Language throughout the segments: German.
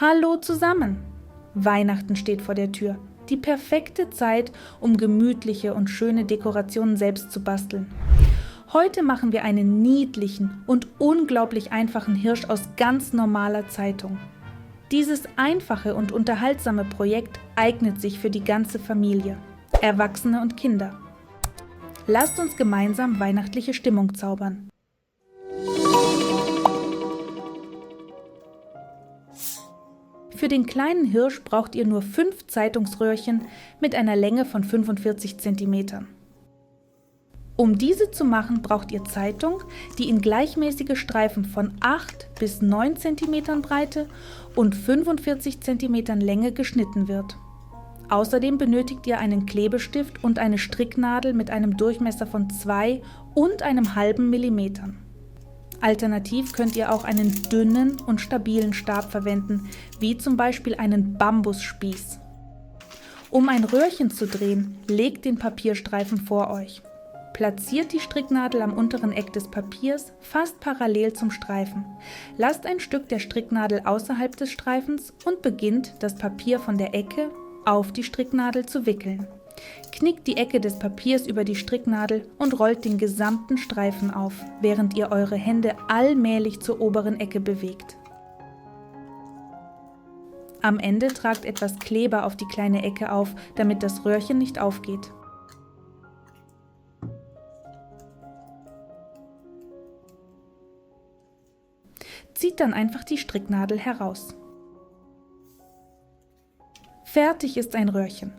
Hallo zusammen! Weihnachten steht vor der Tür. Die perfekte Zeit, um gemütliche und schöne Dekorationen selbst zu basteln. Heute machen wir einen niedlichen und unglaublich einfachen Hirsch aus ganz normaler Zeitung. Dieses einfache und unterhaltsame Projekt eignet sich für die ganze Familie, Erwachsene und Kinder. Lasst uns gemeinsam weihnachtliche Stimmung zaubern. Für den kleinen Hirsch braucht ihr nur 5 Zeitungsröhrchen mit einer Länge von 45 cm. Um diese zu machen, braucht ihr Zeitung, die in gleichmäßige Streifen von 8 bis 9 cm Breite und 45 cm Länge geschnitten wird. Außerdem benötigt ihr einen Klebestift und eine Stricknadel mit einem Durchmesser von 2 und einem halben Millimeter. Alternativ könnt ihr auch einen dünnen und stabilen Stab verwenden, wie zum Beispiel einen Bambusspieß. Um ein Röhrchen zu drehen, legt den Papierstreifen vor euch. Platziert die Stricknadel am unteren Eck des Papiers fast parallel zum Streifen. Lasst ein Stück der Stricknadel außerhalb des Streifens und beginnt, das Papier von der Ecke auf die Stricknadel zu wickeln. Knickt die Ecke des Papiers über die Stricknadel und rollt den gesamten Streifen auf, während ihr eure Hände allmählich zur oberen Ecke bewegt. Am Ende tragt etwas Kleber auf die kleine Ecke auf, damit das Röhrchen nicht aufgeht. Zieht dann einfach die Stricknadel heraus. Fertig ist ein Röhrchen.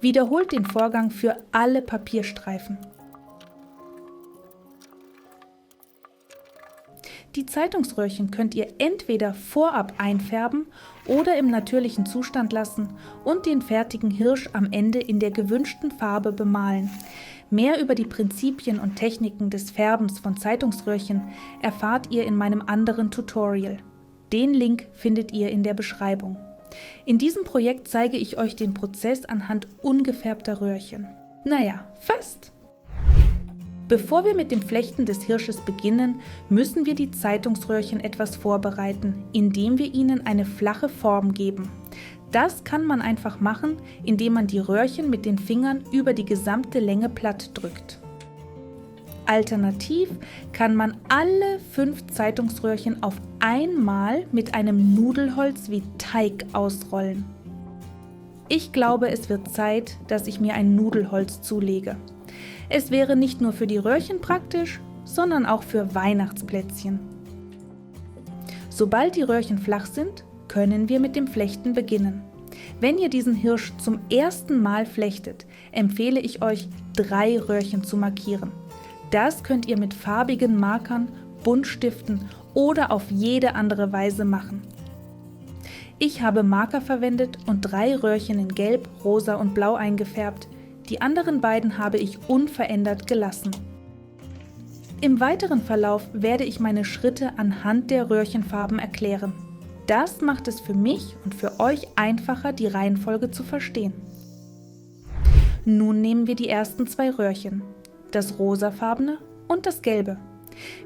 Wiederholt den Vorgang für alle Papierstreifen. Die Zeitungsröhrchen könnt ihr entweder vorab einfärben oder im natürlichen Zustand lassen und den fertigen Hirsch am Ende in der gewünschten Farbe bemalen. Mehr über die Prinzipien und Techniken des Färbens von Zeitungsröhrchen erfahrt ihr in meinem anderen Tutorial. Den Link findet ihr in der Beschreibung. In diesem Projekt zeige ich euch den Prozess anhand ungefärbter Röhrchen. Naja, fast! Bevor wir mit dem Flechten des Hirsches beginnen, müssen wir die Zeitungsröhrchen etwas vorbereiten, indem wir ihnen eine flache Form geben. Das kann man einfach machen, indem man die Röhrchen mit den Fingern über die gesamte Länge platt drückt. Alternativ kann man alle 5 Zeitungsröhrchen auf einmal mit einem Nudelholz wie Teig ausrollen. Ich glaube, es wird Zeit, dass ich mir ein Nudelholz zulege. Es wäre nicht nur für die Röhrchen praktisch, sondern auch für Weihnachtsplätzchen. Sobald die Röhrchen flach sind, können wir mit dem Flechten beginnen. Wenn ihr diesen Hirsch zum ersten Mal flechtet, empfehle ich euch, 3 Röhrchen zu markieren. Das könnt ihr mit farbigen Markern, Buntstiften oder auf jede andere Weise machen. Ich habe Marker verwendet und 3 Röhrchen in Gelb, Rosa und Blau eingefärbt. Die anderen beiden habe ich unverändert gelassen. Im weiteren Verlauf werde ich meine Schritte anhand der Röhrchenfarben erklären. Das macht es für mich und für euch einfacher, die Reihenfolge zu verstehen. Nun nehmen wir die ersten 2 Röhrchen, das rosafarbene und das gelbe.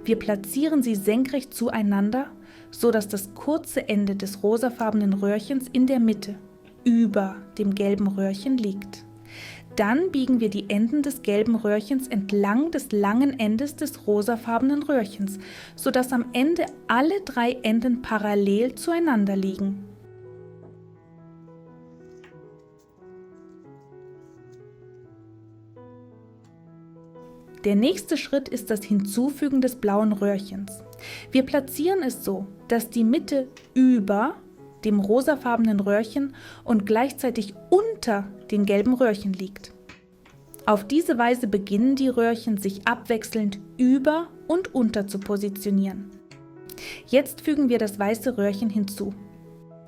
Wir platzieren sie senkrecht zueinander, so dass das kurze Ende des rosafarbenen Röhrchens in der Mitte, über dem gelben Röhrchen liegt. Dann biegen wir die Enden des gelben Röhrchens entlang des langen Endes des rosafarbenen Röhrchens, sodass am Ende alle 3 Enden parallel zueinander liegen. Der nächste Schritt ist das Hinzufügen des blauen Röhrchens. Wir platzieren es so, dass die Mitte über dem rosafarbenen Röhrchen und gleichzeitig unter den gelben Röhrchen liegt. Auf diese Weise beginnen die Röhrchen sich abwechselnd über und unter zu positionieren. Jetzt fügen wir das weiße Röhrchen hinzu.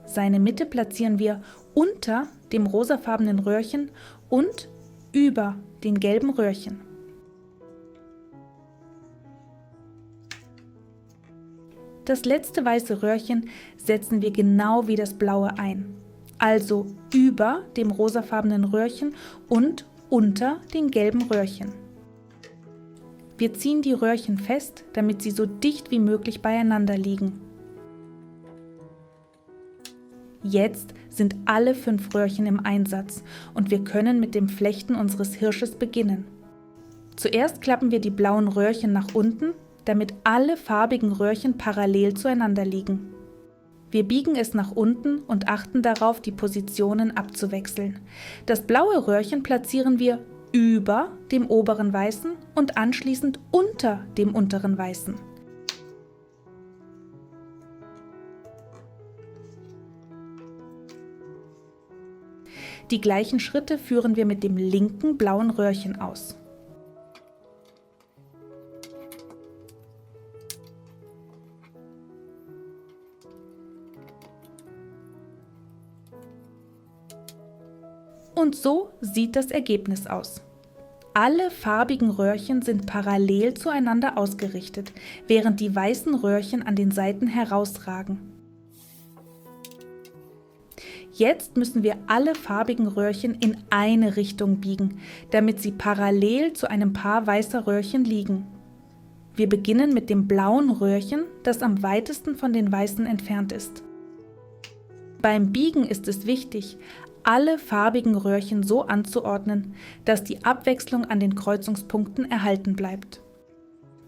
Seine Mitte platzieren wir unter dem rosafarbenen Röhrchen und über den gelben Röhrchen. Das letzte weiße Röhrchen setzen wir genau wie das blaue ein, also über dem rosafarbenen Röhrchen und unter den gelben Röhrchen. Wir ziehen die Röhrchen fest, damit sie so dicht wie möglich beieinander liegen. Jetzt sind alle 5 Röhrchen im Einsatz und wir können mit dem Flechten unseres Hirsches beginnen. Zuerst klappen wir die blauen Röhrchen nach unten, damit alle farbigen Röhrchen parallel zueinander liegen. Wir biegen es nach unten und achten darauf, die Positionen abzuwechseln. Das blaue Röhrchen platzieren wir über dem oberen weißen und anschließend unter dem unteren weißen. Die gleichen Schritte führen wir mit dem linken blauen Röhrchen aus. Und so sieht das Ergebnis aus. Alle farbigen Röhrchen sind parallel zueinander ausgerichtet, während die weißen Röhrchen an den Seiten herausragen. Jetzt müssen wir alle farbigen Röhrchen in eine Richtung biegen, damit sie parallel zu einem Paar weißer Röhrchen liegen. Wir beginnen mit dem blauen Röhrchen, das am weitesten von den weißen entfernt ist. Beim Biegen ist es wichtig, alle farbigen Röhrchen so anzuordnen, dass die Abwechslung an den Kreuzungspunkten erhalten bleibt.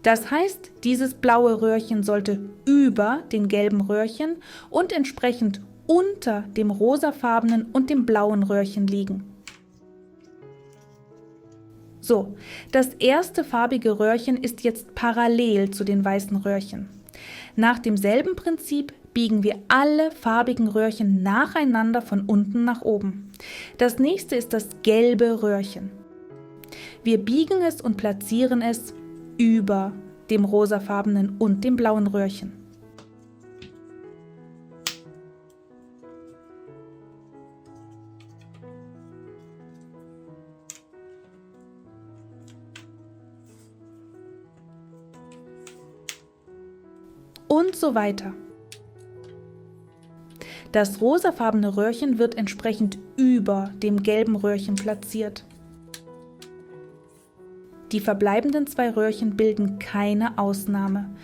Das heißt, dieses blaue Röhrchen sollte über den gelben Röhrchen und entsprechend unter dem rosafarbenen und dem blauen Röhrchen liegen. So, das erste farbige Röhrchen ist jetzt parallel zu den weißen Röhrchen. Nach demselben Prinzip biegen wir alle farbigen Röhrchen nacheinander von unten nach oben. Das nächste ist das gelbe Röhrchen. Wir biegen es und platzieren es über dem rosafarbenen und dem blauen Röhrchen. Und so weiter. Das rosafarbene Röhrchen wird entsprechend über dem gelben Röhrchen platziert. Die verbleibenden 2 Röhrchen bilden keine Ausnahme.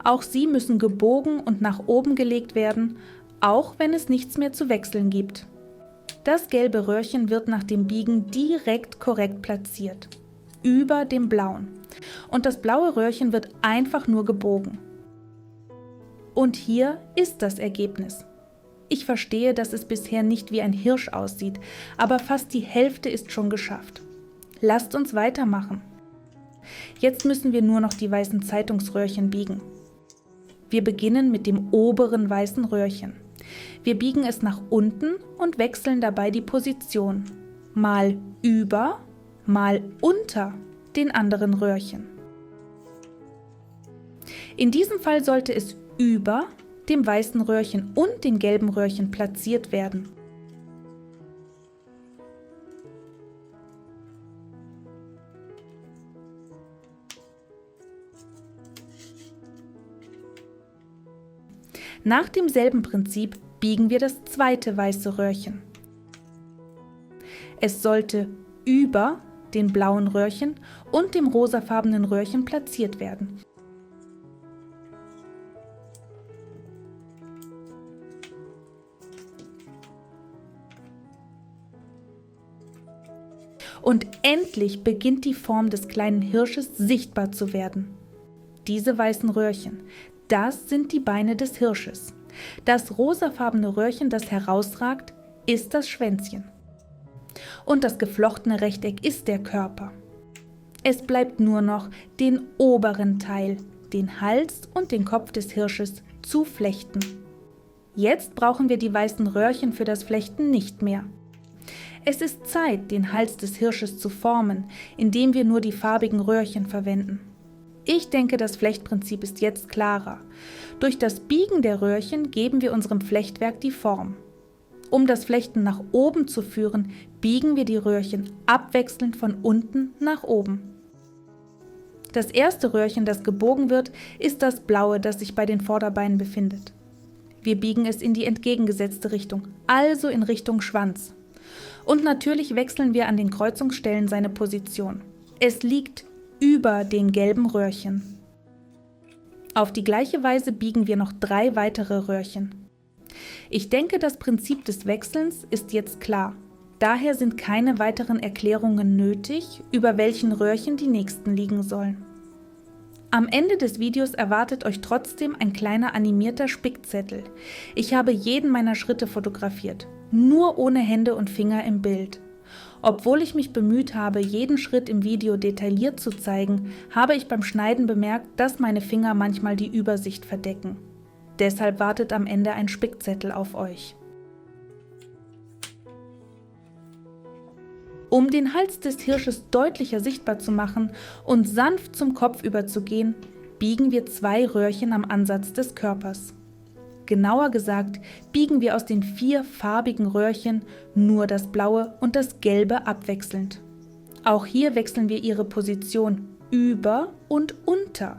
Auch sie müssen gebogen und nach oben gelegt werden, auch wenn es nichts mehr zu wechseln gibt. Das gelbe Röhrchen wird nach dem Biegen direkt korrekt platziert, über dem blauen. Und das blaue Röhrchen wird einfach nur gebogen. Und hier ist das Ergebnis. Ich verstehe, dass es bisher nicht wie ein Hirsch aussieht, aber fast die Hälfte ist schon geschafft. Lasst uns weitermachen. Jetzt müssen wir nur noch die weißen Zeitungsröhrchen biegen. Wir beginnen mit dem oberen weißen Röhrchen. Wir biegen es nach unten und wechseln dabei die Position, mal über, mal unter den anderen Röhrchen. In diesem Fall sollte es über dem weißen Röhrchen und den gelben Röhrchen platziert werden. Nach demselben Prinzip biegen wir das zweite weiße Röhrchen. Es sollte über den blauen Röhrchen und dem rosafarbenen Röhrchen platziert werden. Und endlich beginnt die Form des kleinen Hirsches sichtbar zu werden. Diese weißen Röhrchen, das sind die Beine des Hirsches. Das rosafarbene Röhrchen, das herausragt, ist das Schwänzchen. Und das geflochtene Rechteck ist der Körper. Es bleibt nur noch, den oberen Teil, den Hals und den Kopf des Hirsches, zu flechten. Jetzt brauchen wir die weißen Röhrchen für das Flechten nicht mehr. Es ist Zeit, den Hals des Hirsches zu formen, indem wir nur die farbigen Röhrchen verwenden. Ich denke, das Flechtprinzip ist jetzt klarer. Durch das Biegen der Röhrchen geben wir unserem Flechtwerk die Form. Um das Flechten nach oben zu führen, biegen wir die Röhrchen abwechselnd von unten nach oben. Das erste Röhrchen, das gebogen wird, ist das blaue, das sich bei den Vorderbeinen befindet. Wir biegen es in die entgegengesetzte Richtung, also in Richtung Schwanz. Und natürlich wechseln wir an den Kreuzungsstellen seine Position. Es liegt über den gelben Röhrchen. Auf die gleiche Weise biegen wir noch 3 weitere Röhrchen. Ich denke, das Prinzip des Wechselns ist jetzt klar. Daher sind keine weiteren Erklärungen nötig, über welchen Röhrchen die nächsten liegen sollen. Am Ende des Videos erwartet euch trotzdem ein kleiner animierter Spickzettel. Ich habe jeden meiner Schritte fotografiert, nur ohne Hände und Finger im Bild. Obwohl ich mich bemüht habe, jeden Schritt im Video detailliert zu zeigen, habe ich beim Schneiden bemerkt, dass meine Finger manchmal die Übersicht verdecken. Deshalb wartet am Ende ein Spickzettel auf euch. Um den Hals des Hirsches deutlicher sichtbar zu machen und sanft zum Kopf überzugehen, biegen wir 2 Röhrchen am Ansatz des Körpers. Genauer gesagt, biegen wir aus den 4 farbigen Röhrchen nur das blaue und das gelbe abwechselnd. Auch hier wechseln wir ihre Position über und unter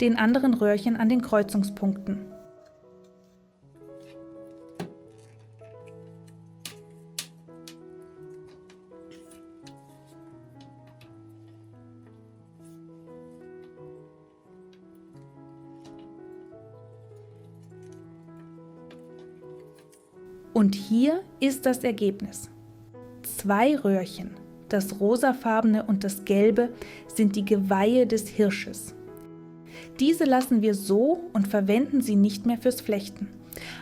den anderen Röhrchen an den Kreuzungspunkten. Und hier ist das Ergebnis. 2 Röhrchen, das rosafarbene und das gelbe, sind die Geweihe des Hirsches. Diese lassen wir so und verwenden sie nicht mehr fürs Flechten.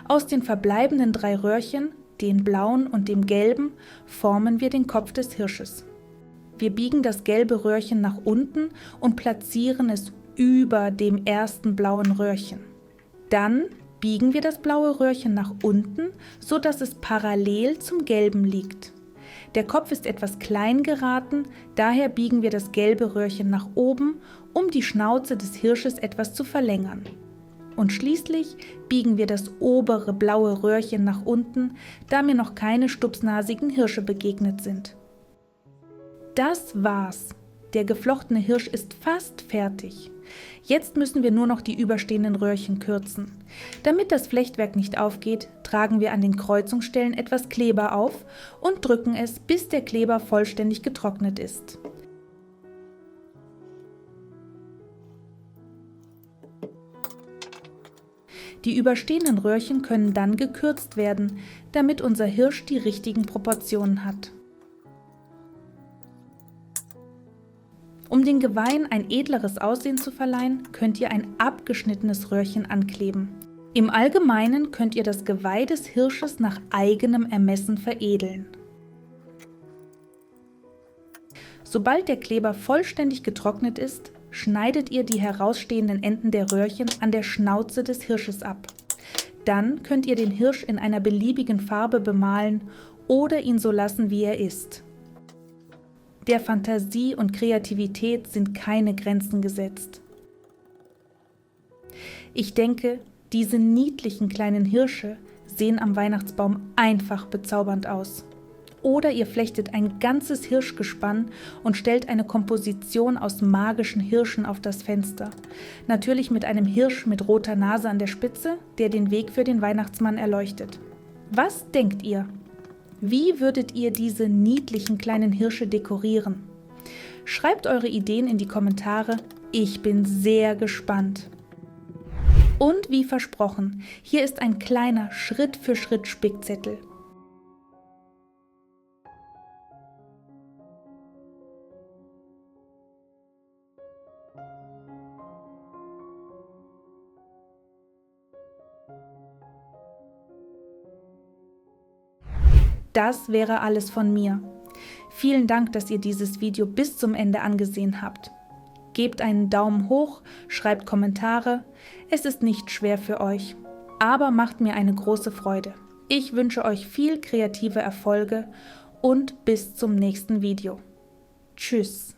Aus den verbleibenden 3 Röhrchen, den blauen und dem gelben, formen wir den Kopf des Hirsches. Wir biegen das gelbe Röhrchen nach unten und platzieren es über dem ersten blauen Röhrchen. Dann biegen wir das blaue Röhrchen nach unten, so dass es parallel zum gelben liegt. Der Kopf ist etwas klein geraten, daher biegen wir das gelbe Röhrchen nach oben, um die Schnauze des Hirsches etwas zu verlängern. Und schließlich biegen wir das obere blaue Röhrchen nach unten, da mir noch keine stupsnasigen Hirsche begegnet sind. Das war's. Der geflochtene Hirsch ist fast fertig. Jetzt müssen wir nur noch die überstehenden Röhrchen kürzen. Damit das Flechtwerk nicht aufgeht, tragen wir an den Kreuzungsstellen etwas Kleber auf und drücken es, bis der Kleber vollständig getrocknet ist. Die überstehenden Röhrchen können dann gekürzt werden, damit unser Hirsch die richtigen Proportionen hat. Um den Geweihen ein edleres Aussehen zu verleihen, könnt ihr ein abgeschnittenes Röhrchen ankleben. Im Allgemeinen könnt ihr das Geweih des Hirsches nach eigenem Ermessen veredeln. Sobald der Kleber vollständig getrocknet ist, schneidet ihr die herausstehenden Enden der Röhrchen an der Schnauze des Hirsches ab. Dann könnt ihr den Hirsch in einer beliebigen Farbe bemalen oder ihn so lassen, wie er ist. Der Fantasie und Kreativität sind keine Grenzen gesetzt. Ich denke, diese niedlichen kleinen Hirsche sehen am Weihnachtsbaum einfach bezaubernd aus. Oder ihr flechtet ein ganzes Hirschgespann und stellt eine Komposition aus magischen Hirschen auf das Fenster. Natürlich mit einem Hirsch mit roter Nase an der Spitze, der den Weg für den Weihnachtsmann erleuchtet. Was denkt ihr? Wie würdet ihr diese niedlichen kleinen Hirsche dekorieren? Schreibt eure Ideen in die Kommentare, ich bin sehr gespannt. Und wie versprochen, hier ist ein kleiner Schritt-für-Schritt Spickzettel. Das wäre alles von mir. Vielen Dank, dass ihr dieses Video bis zum Ende angesehen habt. Gebt einen Daumen hoch, schreibt Kommentare. Es ist nicht schwer für euch, aber macht mir eine große Freude. Ich wünsche euch viel kreative Erfolge und bis zum nächsten Video. Tschüss.